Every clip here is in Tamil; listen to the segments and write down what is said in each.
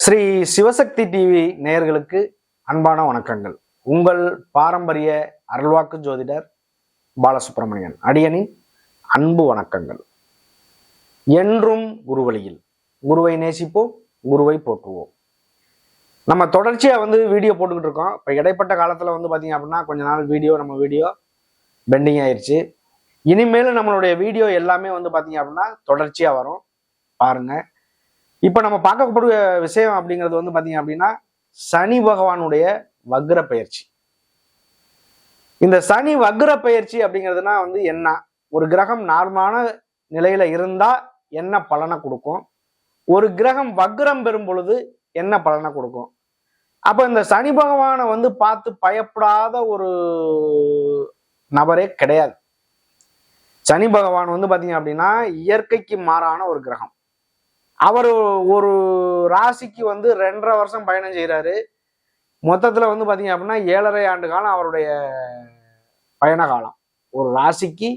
ஸ்ரீ சிவசக்தி டிவி நேயர்களுக்கு அன்பான வணக்கங்கள். உங்கள் பாரம்பரிய அருள்வாக்கு ஜோதிடர் பாலசுப்ரமணியன் அடியனின் அன்பு வணக்கங்கள். என்றும் குருவழியில் குருவை நேசிப்போம், குருவை போற்றுவோம். நம்ம தொடர்ச்சியா வீடியோ போட்டுக்கிட்டு இருக்கோம். இப்போ இடைப்பட்ட காலத்துல பாத்தீங்க அப்படின்னா கொஞ்ச நாள் வீடியோ பெண்டிங் ஆயிடுச்சு. இனிமேல் நம்மளுடைய வீடியோ எல்லாமே பாத்தீங்க அப்படின்னா தொடர்ச்சியா வரும், பாருங்க. இப்ப நம்ம பார்க்கக்கூடிய விஷயம் அப்படிங்கிறது பாத்தீங்க அப்படின்னா சனி பகவானுடைய வக்ர பயிற்சி. இந்த சனி வக்ர பயிற்சி அப்படிங்கிறதுனா என்ன, ஒரு கிரகம் நார்மலான நிலையில இருந்தா என்ன பலனை கொடுக்கும், ஒரு கிரகம் வக்ரம் பெறும் பொழுது என்ன பலனை கொடுக்கும். அப்ப இந்த சனி பகவானை பார்த்து பயப்படாத ஒரு நபரே கிடையாது. சனி பகவான் பாத்தீங்க அப்படின்னா இயற்கைக்கு மாறான ஒரு கிரகம். அவர் ஒரு ராசிக்கு 2.5 வருஷம் பயணம் செய்யறாரு. மொத்தத்துல பாத்தீங்க அப்படின்னா 7.5 ஆண்டு காலம் அவருடைய பயண காலம். ஒரு ராசிக்கு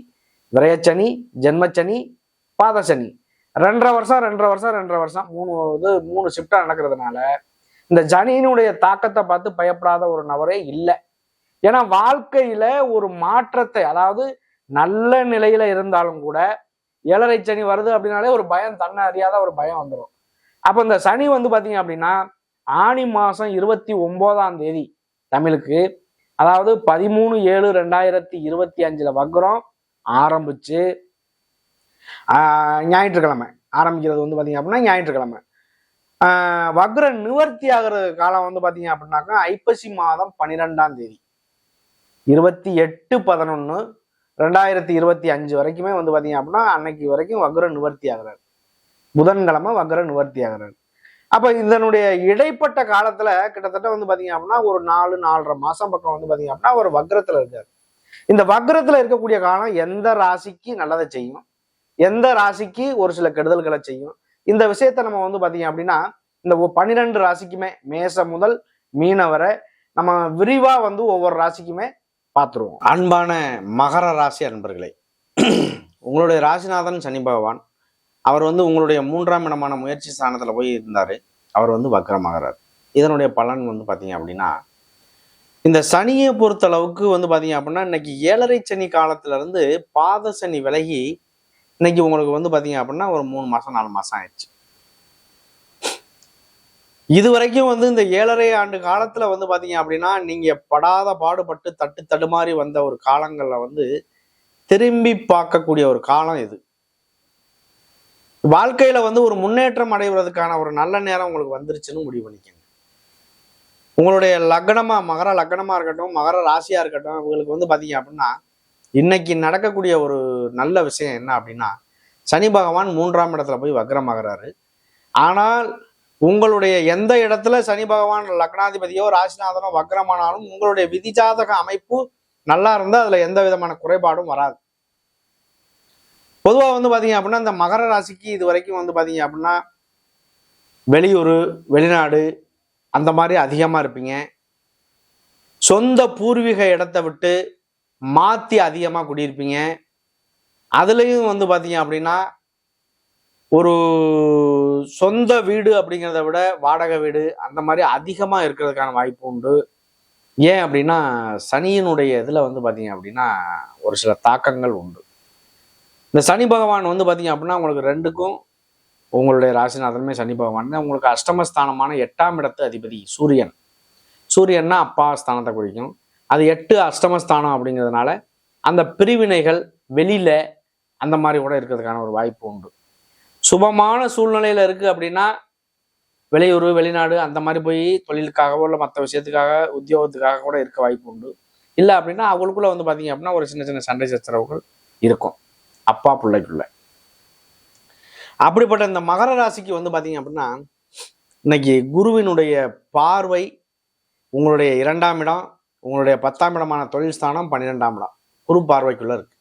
விரயச்சனி, ஜென்மச்சனி, பாதசனி 2.5 வருஷம் 3 ஷிப்டா நடக்கிறதுனால இந்த சனியினுடைய தாக்கத்தை பார்த்து பயப்படாத ஒரு நபரே இல்லை. ஏன்னா வாழ்க்கையில ஒரு மாற்றத்தை, அதாவது நல்ல நிலையில இருந்தாலும் கூட 7.5 சனி வருது அப்படின்னாலே ஒரு பயம், தன்னை அறியாத ஒரு பயம் வந்துடும். அப்ப இந்த சனி பாத்தீங்க அப்படின்னா ஆனி மாசம் 29ஆம் தேதி தமிழுக்கு, அதாவது 13/7/2025 வக்ரம் ஆரம்பிச்சு ஞாயிற்றுக்கிழமை ஆரம்பிக்கிறது பாத்தீங்க அப்படின்னா ஞாயிற்றுக்கிழமை வக்ர நிவர்த்தி ஆகிற காலம் பாத்தீங்க அப்படின்னாக்கா ஐப்பசி மாதம் 12ஆம் தேதி 28/11/2025 வரைக்குமே பாத்தீங்க அப்படின்னா அன்னைக்கு வரைக்கும் வக்ர நிவர்த்தி ஆகிறார். புதன்கிழமை வக்ர நிவர்த்தி ஆகிறார். அப்ப இதனுடைய இடைப்பட்ட காலத்துல கிட்டத்தட்ட பாத்தீங்க அப்படின்னா ஒரு 4.5 மாசம் பக்கம் பாத்தீங்க அப்படின்னா ஒரு வக்ரத்துல இருக்காரு. இந்த வக்ரத்துல இருக்கக்கூடிய காலம் எந்த ராசிக்கு நல்லதை செய்யும், எந்த ராசிக்கு ஒரு சில கெடுதல்களை செய்யும், இந்த விஷயத்த நம்ம பாத்தீங்க அப்படின்னா இந்த 12 ராசிக்குமே மேசம் முதல் மீன வரை நம்ம விரிவா ஒவ்வொரு ராசிக்குமே பார்த்துருவோம். அன்பான மகர ராசி அன்பர்களே, உங்களுடைய ராசிநாதன் சனி பகவான் அவர் உங்களுடைய 3ஆம் இடமான முயற்சி ஸ்தானத்துல போய் இருந்தாரு. அவர் வக்ரமாகிறார். இதனுடைய பலன் பார்த்தீங்க அப்படின்னா இந்த சனியை பொறுத்த அளவுக்கு பார்த்தீங்க அப்படின்னா இன்னைக்கு 7.5 சனி காலத்துல இருந்து பாத சனி விலகி இன்னைக்கு உங்களுக்கு பார்த்தீங்க அப்படின்னா ஒரு 3 மாசம் 4 மாசம் ஆயிடுச்சு. இது வரைக்கும் இந்த 7.5 ஆண்டு காலத்துல பாத்தீங்க அப்படின்னா நீங்க படாத பாடுபட்டு தடுமாறி வந்த ஒரு காலங்கள்ல திரும்பி பார்க்கக்கூடிய ஒரு காலம் இது. வாழ்க்கையில ஒரு முன்னேற்றம் அடைவதற்கான ஒரு நல்ல நேரம் உங்களுக்கு வந்துருச்சுன்னு முடிவு பண்ணிக்கங்க. உங்களுடைய லக்னமா, மகர லக்னமா இருக்கட்டும், மகர ராசியா இருக்கட்டும், உங்களுக்கு பாத்தீங்க அப்படின்னா இன்னைக்கு நடக்கக்கூடிய ஒரு நல்ல விஷயம் என்ன அப்படின்னா சனி பகவான் 3ஆம் இடத்துல போய் வக்ரமாகிறாரு. ஆனால் உங்களுடைய எந்த இடத்துல சனி பகவான் லக்னாதிபதியோ ராசிநாதனோ வக்ரமானாலும் உங்களுடைய விதிஜாதக அமைப்பு நல்லா இருந்தா அதுல எந்த விதமான குறைபாடும் வராது. பொதுவா பாத்தீங்க அப்படின்னா இந்த மகர ராசிக்கு இது வரைக்கும் பாத்தீங்க அப்படின்னா வெளியூர், வெளிநாடு அந்த மாதிரி அதிகமா இருப்பீங்க. சொந்த பூர்வீக இடத்தை விட்டு மாத்தி அதிகமா குடியிருப்பீங்க. அதுலயும் பாத்தீங்க அப்படின்னா ஒரு சொந்த வீடு அப்படிங்கிறத விட வாடகை வீடு அந்த மாதிரி அதிகமா இருக்கிறதுக்கான வாய்ப்பு உண்டு. ஏன் அப்படின்னா சனியினுடைய இதுல பாத்தீங்க அப்படின்னா ஒரு சில தாக்கங்கள் உண்டு. இந்த சனி பகவான் பாத்தீங்க அப்படின்னா உங்களுக்கு 2க்கும் உங்களுடைய ராசிநாதனுமே சனி பகவான் உங்களுக்கு அஷ்டமஸ்தானமான 8ஆம் இடத்து அதிபதி சூரியன். சூரியன்னா அப்பா ஸ்தானத்தை குறிக்கும். அது 8 அஷ்டமஸ்தானம் அப்படிங்கிறதுனால அந்த பிரிவினைகள் வெளியில அந்த மாதிரி கூட இருக்கிறதுக்கான ஒரு வாய்ப்பு உண்டு. சுபமான சூழ்நிலையில இருக்கு அப்படின்னா வெளியூர், வெளிநாடு அந்த மாதிரி போய் தொழிலுக்காகவோ இல்லை மற்ற விஷயத்துக்காக உத்தியோகத்துக்காக கூட இருக்க வாய்ப்பு உண்டு. இல்லை அப்படின்னா அவங்களுக்குள்ள பாத்தீங்க அப்படின்னா ஒரு சின்ன சின்ன சண்டை சச்சரவுகள் இருக்கும் அப்பா பிள்ளைக்குள்ள. அப்படிப்பட்ட இந்த மகர ராசிக்கு பாத்தீங்க அப்படின்னா இன்னைக்கு குருவினுடைய பார்வை உங்களுடைய 2ஆம் இடம், உங்களுடைய 10ஆம் இடமான தொழில் ஸ்தானம் 12ஆம் இடம் குரு பார்வைக்குள்ள இருக்கு.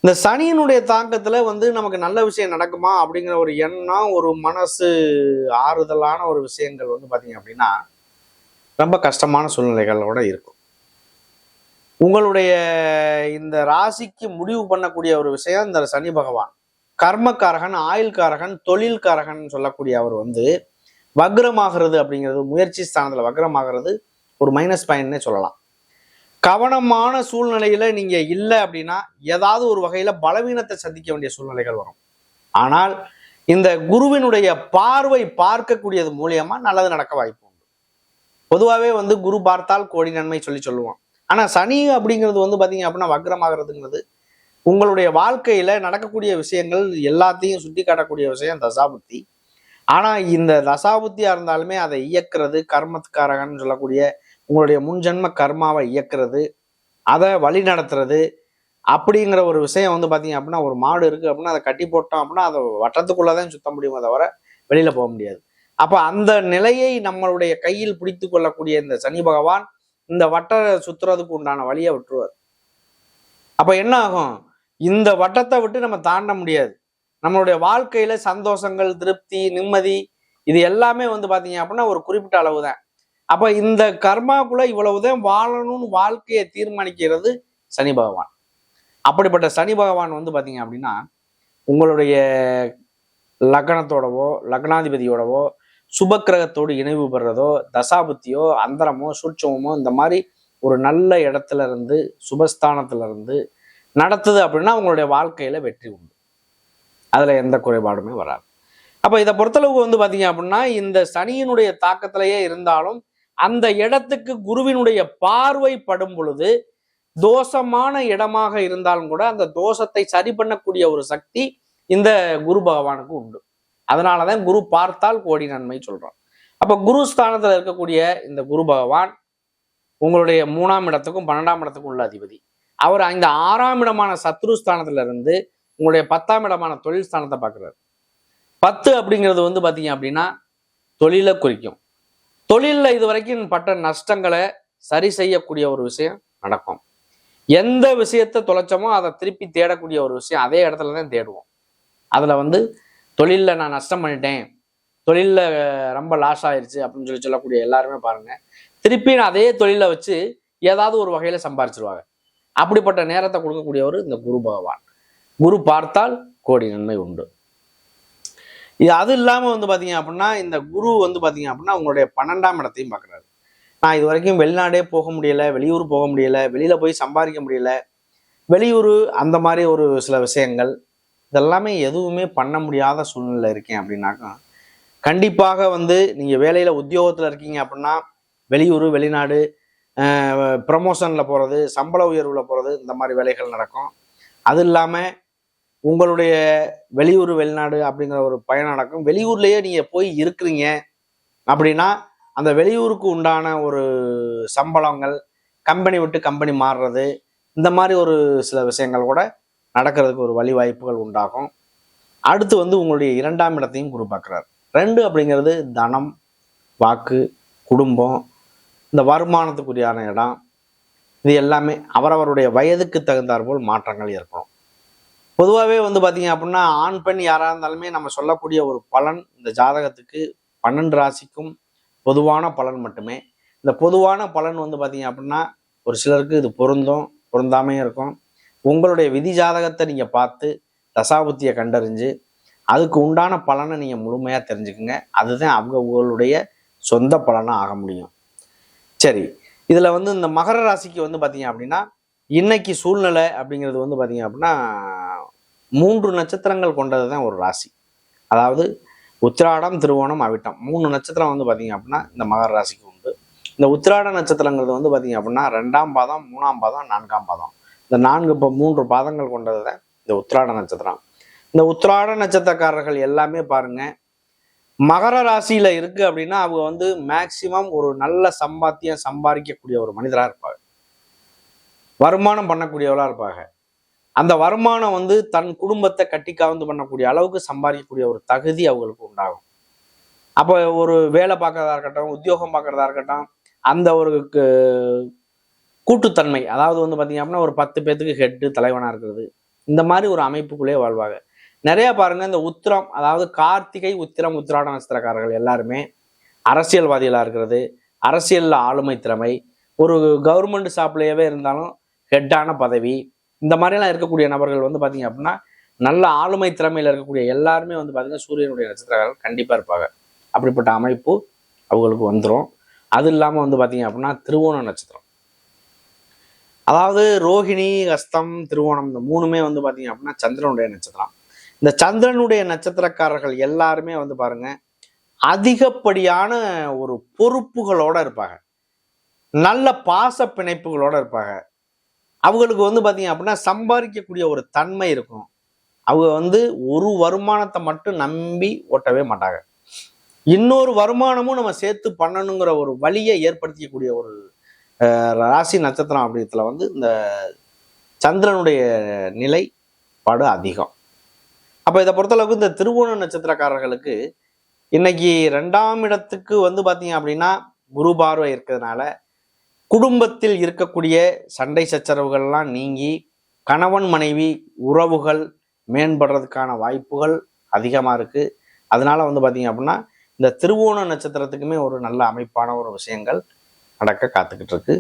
இந்த சனியினுடைய தாக்கத்துல நமக்கு நல்ல விஷயம் நடக்குமா அப்படிங்கிற ஒரு எண்ணம், ஒரு மனசு ஆறுதலான ஒரு விஷயங்கள் பாத்தீங்க அப்படின்னா ரொம்ப கஷ்டமான சூழ்நிலைகளோட இருக்கும். உங்களுடைய இந்த ராசிக்கு முடிவு பண்ணக்கூடிய ஒரு விஷயம் இந்த சனி பகவான். கர்மக்காரகன், ஆயுள்காரகன், தொழில்காரகன் சொல்லக்கூடிய அவர் வந்து வக்ரமாகிறது அப்படிங்கிறது, முயற்சி ஸ்தானத்துல வக்ரமாகிறது ஒரு மைனஸ் பாயிண்ட்னே சொல்லலாம். கவனமான சூழ்நிலையில நீங்க இல்லை அப்படின்னா ஏதாவது ஒரு வகையில பலவீனத்தை சந்திக்க வேண்டிய சூழ்நிலைகள் வரும். ஆனால் இந்த குருவினுடைய பார்வை பார்க்கக்கூடியது மூலியமா நல்லது நடக்க வாய்ப்பு உண்டு. பொதுவாகவே வந்து குரு பார்த்தால் கோடி நன்மை சொல்லுவான். ஆனா சனி அப்படிங்கிறது வந்து பாத்தீங்க அப்படின்னா வக்ரமாகிறதுங்கிறது உங்களுடைய வாழ்க்கையில நடக்கக்கூடிய விஷயங்கள் எல்லாத்தையும் சுட்டி காட்டக்கூடிய விஷயம் தசாபுத்தி. ஆனா இந்த தசாபுத்தியா இருந்தாலுமே அதை இயக்குறது, கர்மத்துக்காரகன்னு சொல்லக்கூடிய உங்களுடைய முன்ஜென்ம கர்மாவை இயக்குறது, அதை வழி நடத்துறது அப்படிங்கிற ஒரு விஷயம் வந்து பாத்தீங்க அப்படின்னா, ஒரு மாடு இருக்கு அப்படின்னா அதை கட்டி போட்டோம் அப்படின்னா அதை வட்டத்துக்குள்ளதான் சுத்த முடியுமே தவிர வெளியில போக முடியாது. அப்ப அந்த நிலையை நம்மளுடைய கையில் பிடித்து கொள்ளக்கூடிய இந்த சனி பகவான் இந்த வட்ட சுத்துறதுக்கு உண்டான வழியை விட்டுருவார். அப்ப என்ன ஆகும்? இந்த வட்டத்தை விட்டு நம்ம தாண்ட முடியாது. நம்மளுடைய வாழ்க்கையில சந்தோஷங்கள், திருப்தி, நிம்மதி இது எல்லாமே வந்து பாத்தீங்க அப்படின்னா ஒரு குறிப்பிட்ட அளவு தான். அப்ப இந்த கர்மாக்குள்ள இவ்வளவுதான் வாழணும்னு வாழ்க்கையை தீர்மானிக்கிறது சனி பகவான். அப்படிப்பட்ட சனி பகவான் வந்து பாத்தீங்க அப்படின்னா உங்களுடைய லக்னத்தோடவோ லக்னாதிபதியோடவோ சுபக்கிரகத்தோடு இணைவு பெறதோ, தசாபுத்தியோ, அந்தரமோ, சூட்சமோ இந்த மாதிரி ஒரு நல்ல இடத்துல இருந்து சுபஸ்தானத்துல இருந்து நடத்துது அப்படின்னா உங்களுடைய வாழ்க்கையில வெற்றி உண்டு. அதுல எந்த குறைபாடுமே வராது. அப்ப இதை பொறுத்தளவுக்கு வந்து பாத்தீங்க அப்படின்னா இந்த சனியினுடைய தாக்கத்திலேயே இருந்தாலும் அந்த இடத்துக்கு குருவினுடைய பார்வை படும் பொழுது தோஷமான இடமாக இருந்தாலும் கூட அந்த தோஷத்தை சரி பண்ணக்கூடிய ஒரு சக்தி இந்த குரு பகவானுக்கு உண்டு. அதனாலதான் குரு பார்த்தால் கோடி நன்மை சொல்றோம். அப்ப குரு ஸ்தானத்துல இருக்கக்கூடிய இந்த குரு பகவான் உங்களுடைய 3ஆம் இடத்துக்கும் 12ஆம் இடத்துக்கும் உள்ள அதிபதி. அவர் இந்த 6ஆம் இடமான சத்ரு ஸ்தானத்துல இருந்து உங்களுடைய 10ஆம் இடமான தொழில் ஸ்தானத்தை பார்க்கிறார். 10 அப்படிங்கிறது வந்து பாத்தீங்க அப்படின்னா தொழிலை குறிக்கும். தொழில்ல இது வரைக்கும் பட்ட நஷ்டங்களை சரி செய்யக்கூடிய ஒரு விஷயம் நடக்கும். எந்த விஷயத்தை தொலைச்சோமோ அதை திருப்பி தேடக்கூடிய ஒரு விஷயம் அதே இடத்துல தான் தேடுவோம். அதுல வந்து தொழில்ல நான் நஷ்டம் பண்ணிட்டேன், தொழில்ல ரொம்ப லாஸ் ஆயிடுச்சு அப்படின்னு சொல்லக்கூடிய எல்லாருமே பாருங்க திருப்பி நான் அதே தொழிலை வச்சு ஏதாவது ஒரு வகையில சம்பாரிச்சிருவாங்க. அப்படிப்பட்ட நேரத்தை கொடுக்கக்கூடியவர் இந்த குரு பகவான். குரு பார்த்தால் கோடி நன்மை உண்டு. இது அது இல்லாம வந்து பாத்தீங்க அப்படின்னா இந்த குரு வந்து பாத்தீங்க அப்படின்னா உங்களுடைய 12ஆம் இடத்தையும் பார்க்குறாரு. நான் இது வரைக்கும் வெளிநாடே போக முடியல, வெளியூர் போக முடியல, வெளியில போய் சம்பாதிக்க முடியல, வெளியூர் அந்த மாதிரி ஒரு சில விஷயங்கள் இதெல்லாமே எதுவுமே பண்ண முடியாத சூழ்நிலை இருக்கேன் அப்படின்னாக்கா கண்டிப்பாக வந்து நீங்க வேலையில உத்தியோகத்துல இருக்கீங்க அப்படின்னா வெளியூர், வெளிநாடு, ப்ரமோஷன்ல போறது, சம்பள உயர்வுல போறது இந்த மாதிரி வேலைகள் நடக்கும். அது இல்லாம உங்களுடைய வெளியூர், வெளிநாடு அப்படிங்கிற ஒரு பயணம் நடக்கும். வெளியூர்லயே நீங்க போய் இருக்கிறீங்க அப்படின்னா அந்த வெளியூருக்கு உண்டான ஒரு சம்பளங்கள், கம்பெனி விட்டு கம்பெனி மாறுறது இந்த மாதிரி ஒரு சில விஷயங்கள் கூட நடக்கிறதுக்கு ஒரு வழி வாய்ப்புகள் உண்டாகும். அடுத்து வந்து உங்களுடைய 2ஆம் இடத்தையும் குரு பார்க்குறாரு. 2 அப்படிங்கிறது தனம், வாக்கு, குடும்பம், இந்த வருமானத்துக்குரியான இடம், இது எல்லாமே அவரவருடைய வயதுக்கு தகுந்தாற் போல் மாற்றங்கள் ஏற்படும். பொதுவாகவே வந்து பார்த்தீங்க அப்படின்னா ஆண் பெண் யாராக இருந்தாலுமே நம்ம சொல்லக்கூடிய ஒரு பலன் இந்த ஜாதகத்துக்கு 12 ராசிக்கும் பொதுவான பலன் மட்டுமே. இந்த பொதுவான பலன் வந்து பார்த்தீங்க அப்படின்னா ஒரு சிலருக்கு இது பொருந்தும், பொருந்தாமையும் இருக்கும். உங்களுடைய விதி ஜாதகத்தை நீங்கள் பார்த்து தசாபுத்தியை கண்டறிஞ்சு அதுக்கு உண்டான பலனை நீங்கள் முழுமையாக தெரிஞ்சுக்குங்க. அதுதான் அவங்களுடைய சொந்த பலனாக ஆக முடியும். சரி, இதில் வந்து இந்த மகர ராசிக்கு வந்து பார்த்தீங்க அப்படின்னா இன்னைக்கு சூழ்நிலை அப்படிங்கிறது வந்து பார்த்தீங்க அப்படின்னா 3 நட்சத்திரங்கள் கொண்டது தான் ஒரு ராசி. அதாவது உத்திராடம், திருவோணம், அவிட்டம் 3 நட்சத்திரம் வந்து பார்த்தீங்க அப்படின்னா இந்த மகர ராசிக்கு உண்டு. இந்த உத்திராட நட்சத்திரங்கிறது வந்து பார்த்தீங்க அப்படின்னா 2ஆம் பாதம், 3ஆம் பாதம், 4ஆம் பாதம் இந்த 3 பாதங்கள் கொண்டது தான் இந்த உத்திராட நட்சத்திரம். இந்த உத்திராட நட்சத்திரக்காரர்கள் எல்லாமே பாருங்க மகர ராசியில இருக்கு அப்படின்னா அவங்க வந்து மேக்சிமம் ஒரு நல்ல சம்பாத்தியம் சம்பாதிக்கக்கூடிய ஒரு மனிதராக இருப்பாங்க, வருமானம் பண்ணக்கூடியவளா இருப்பாங்க. அந்த வருமானம் வந்து தன் குடும்பத்தை கட்டி காவந்து பண்ணக்கூடிய அளவுக்கு சம்பாதிக்கக்கூடிய ஒரு தகுதி அவங்களுக்கு உண்டாகும். அப்போ ஒரு வேலை பார்க்கறதா இருக்கட்டும், உத்தியோகம் பார்க்கறதா இருக்கட்டும், அந்த ஒரு கூட்டுத்தன்மை, அதாவது வந்து பார்த்தீங்க அப்படின்னா ஒரு 10 பேத்துக்கு ஹெட்டு தலைவனாக இருக்கிறது, இந்த மாதிரி ஒரு அமைப்புக்குள்ளே வாழ்வாங்க. நிறைய பாருங்க இந்த உத்திரம், அதாவது கார்த்திகை, உத்திரம், உத்திராட நட்சத்திரக்காரர்கள் எல்லாருமே அரசியல்வாதிகளாக இருக்கிறது, அரசியலில் ஆளுமை திறமை, ஒரு கவர்மெண்ட் ஷாப்லேயே இருந்தாலும் ஹெட்டான பதவி, இந்த மாதிரிலாம் இருக்கக்கூடிய நபர்கள் வந்து பார்த்தீங்க அப்படின்னா நல்ல ஆளுமை திறமையில் இருக்கக்கூடிய எல்லாருமே வந்து பார்த்தீங்கன்னா சூரியனுடைய நட்சத்திரக்காரர்கள் கண்டிப்பாக இருப்பாங்க. அப்படிப்பட்ட அமைப்பு அவங்களுக்கு வந்துடும். அது இல்லாமல் வந்து பார்த்தீங்க அப்படின்னா திருவோண நட்சத்திரம், அதாவது ரோஹிணி, ஹஸ்தம், திருவோணம் இந்த மூணுமே வந்து பார்த்தீங்க அப்படின்னா சந்திரனுடைய நட்சத்திரம். இந்த சந்திரனுடைய நட்சத்திரக்காரர்கள் எல்லாருமே வந்து பாருங்க அதிகப்படியான ஒரு பொறுப்புகளோட இருப்பாங்க, நல்ல பாச பிணைப்புகளோட இருப்பாங்க. அவங்களுக்கு வந்து பார்த்தீங்க அப்படின்னா சம்பாதிக்கக்கூடிய ஒரு தன்மை இருக்கும். அவங்க வந்து ஒரு வருமானத்தை மட்டும் நம்பி ஓட்டவே மாட்டாங்க. இன்னொரு வருமானமும் நம்ம சேர்த்து பண்ணணுங்கிற ஒரு வழியை ஏற்படுத்திக்கக்கூடிய ஒரு ராசி நட்சத்திரம் அப்படின்றதுல வந்து இந்த சந்திரனுடைய நிலைப்பாடு அதிகம். அப்போ இதை பொறுத்தளவுக்கு இந்த திருவோண நட்சத்திரக்காரர்களுக்கு இன்னைக்கு 2ஆம் இடத்துக்கு வந்து பார்த்தீங்க அப்படின்னா குரு பார்வை இருக்கிறதுனால குடும்பத்தில் இருக்கக்கூடிய சண்டை சச்சரவுகள்லாம் நீங்கி கணவன் மனைவி உறவுகள் மேம்படுறதுக்கான வாய்ப்புகள் அதிகமாக இருக்குது. அதனால வந்து பார்த்தீங்க அப்படின்னா இந்த திருவோண நட்சத்திரத்துக்குமே ஒரு நல்ல அமைப்பான ஒரு விஷயங்கள் நடக்க காத்துக்கிட்டு இருக்கு.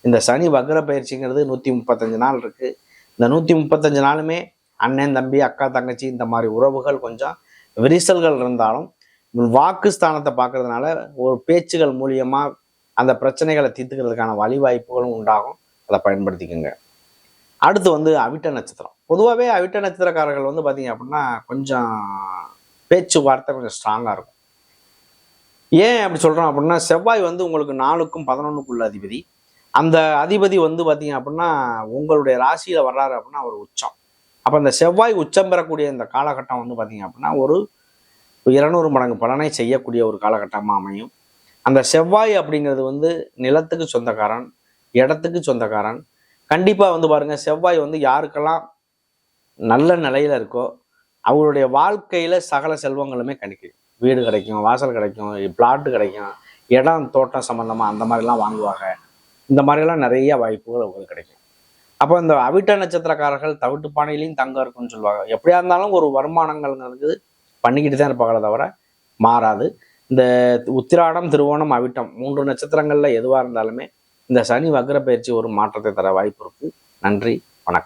இந்த சனி வக்ர பயிற்சிங்கிறது 135 நாள் இருக்குது. இந்த 135 நாளுமே அண்ணன் தம்பி அக்கா தங்கச்சி இந்த மாதிரி உறவுகள் கொஞ்சம் விரிசல்கள் இருந்தாலும் வாக்கு ஸ்தானத்தை பார்க்கறதுனால ஒரு பேச்சுகள் மூலியமாக அந்த பிரச்சனைகளை தீர்த்துக்கிறதுக்கான வழிவாய்ப்புகளும் உண்டாகும். அதை பயன்படுத்திக்கோங்க. அடுத்து வந்து அவிட்ட நட்சத்திரம். பொதுவாகவே அவிட்ட நட்சத்திரக்காரர்கள் வந்து பார்த்தீங்க அப்படின்னா கொஞ்சம் பேச்சுவார்த்தை கொஞ்சம் ஸ்ட்ராங்காக இருக்கும். ஏன் அப்படி சொல்கிறோம் அப்படின்னா செவ்வாய் வந்து உங்களுக்கு 4க்கும் 11க்குள்ள அதிபதி. அந்த அதிபதி வந்து பார்த்தீங்க அப்படின்னா உங்களுடைய ராசியில் வர்றாரு அப்படின்னா ஒரு உச்சம். அப்போ அந்த செவ்வாய் உச்சம் பெறக்கூடிய இந்த காலகட்டம் வந்து பார்த்தீங்க அப்படின்னா ஒரு 200 மடங்கு பலனை செய்யக்கூடிய ஒரு காலகட்டமாக அமையும். அந்த செவ்வாய் அப்படிங்கிறது வந்து நிலத்துக்கு சொந்தக்காரன், இடத்துக்கு சொந்தக்காரன். கண்டிப்பாக வந்து பாருங்கள் செவ்வாய் வந்து யாருக்கெல்லாம் நல்ல நிலையில் இருக்கோ அவங்களுடைய வாழ்க்கையில் சகல செல்வங்களுமே கிடைக்கும். வீடு கிடைக்கும், வாசல் கிடைக்கும், பிளாட்டு கிடைக்கும், இடம் தோட்டம் சம்மந்தமாக அந்த மாதிரிலாம் வாங்குவாங்க. இந்த மாதிரிலாம் நிறைய வாய்ப்புகள் அவங்களுக்கு கிடைக்கும். அப்போ இந்த அவிட்ட நட்சத்திரக்காரர்கள் தவிட்டு பானையிலையும் தங்கம் இருக்குன்னு சொல்லுவாங்க. எப்படியா இருந்தாலும் ஒரு வருமானங்கள்ங்கிறது பண்ணிக்கிட்டு தான் இருப்பாங்களே தவிர மாறாது. இந்த உத்திராடம், திருவோணம், அவிட்டம் 3 நட்சத்திரங்களில் எதுவாக இருந்தாலுமே இந்த சனி வக்ர பயிற்சி ஒரு மாற்றத்தை தர வாய்ப்பு இருக்குது. நன்றி, வணக்கம்.